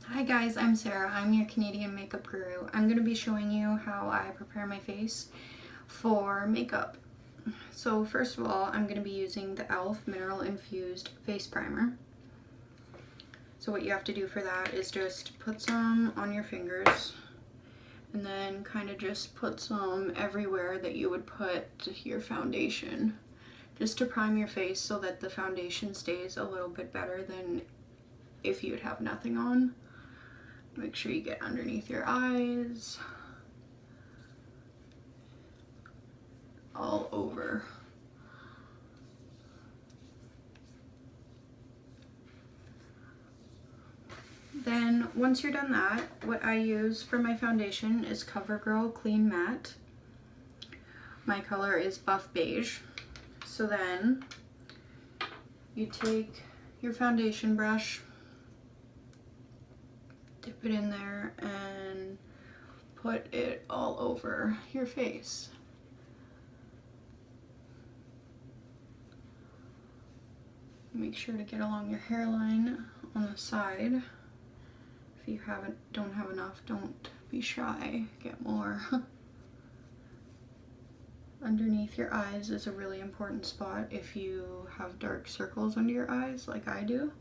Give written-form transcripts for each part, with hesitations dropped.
Hi guys, I'm Sarah. I'm your Canadian makeup guru. I'm going to be showing you how I prepare my face for makeup. So first of all, I'm going to be using the e.l.f. Mineral Infused Face Primer. So what you have to do for that is just put some on your fingers and then kind of just put some everywhere that you would put your foundation, just to prime your face so that the foundation stays a little bit better than if you'd have nothing on. Make sure you get underneath your eyes, all over. Then once you're done that, what I use for my foundation is CoverGirl Clean Matte. My color is Buff Beige. So then you take your foundation brush, dip it in there and put it all over your face. Make sure to get along your hairline on the side. If you don't have enough, don't be shy, get more. Underneath your eyes is a really important spot. If you have dark circles under your eyes like I do,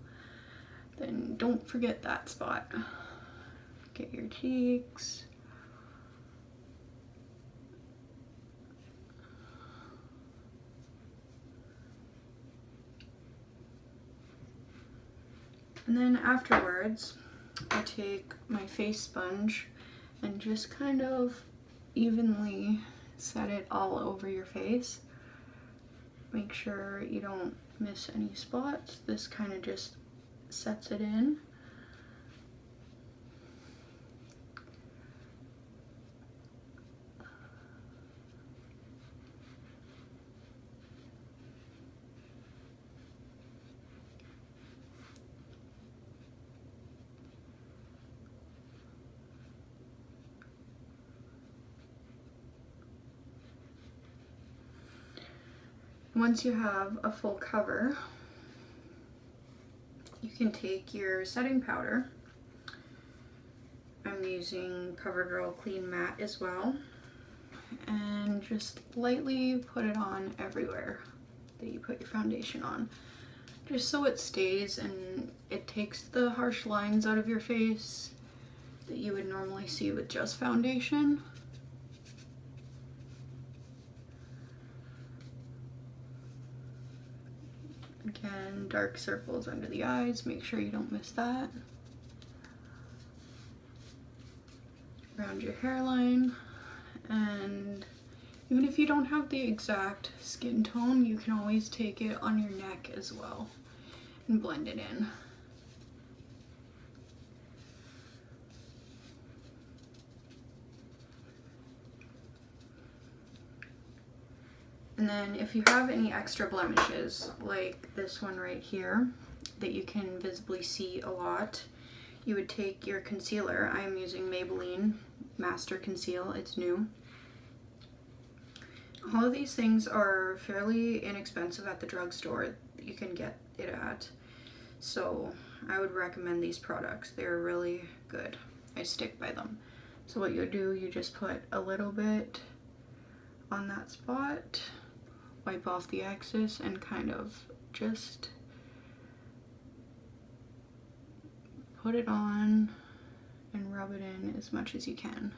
then don't forget that spot. Get your cheeks. And then afterwards, I take my face sponge and just kind of evenly set it all over your face. Make sure you don't miss any spots. This kind of just sets it in. Once you have a full cover, you can take your setting powder. I'm using CoverGirl Clean Matte as well, and just lightly put it on everywhere that you put your foundation on, just so it stays and it takes the harsh lines out of your face that you would normally see with just foundation. Again, dark circles under the eyes, make sure you don't miss that. Around your hairline, and even if you don't have the exact skin tone, you can always take it on your neck as well and blend it in. And then if you have any extra blemishes, like this one right here, that you can visibly see a lot, you would take your concealer. I am using Maybelline Master Conceal, it's new. All of these things are fairly inexpensive at the drugstore. You can get it at. So I would recommend these products. They're really good. I stick by them. So what you do, you just put a little bit on that spot, wipe off the excess, and kind of just put it on and rub it in as much as you can,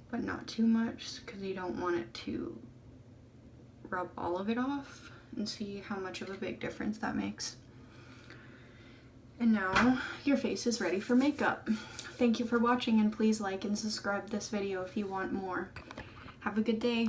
but not too much because you don't want it to rub all of it off, and see how much of a big difference that makes. And now your face is ready for makeup. Thank you for watching, and please like and subscribe this video if you want more. Have a good day.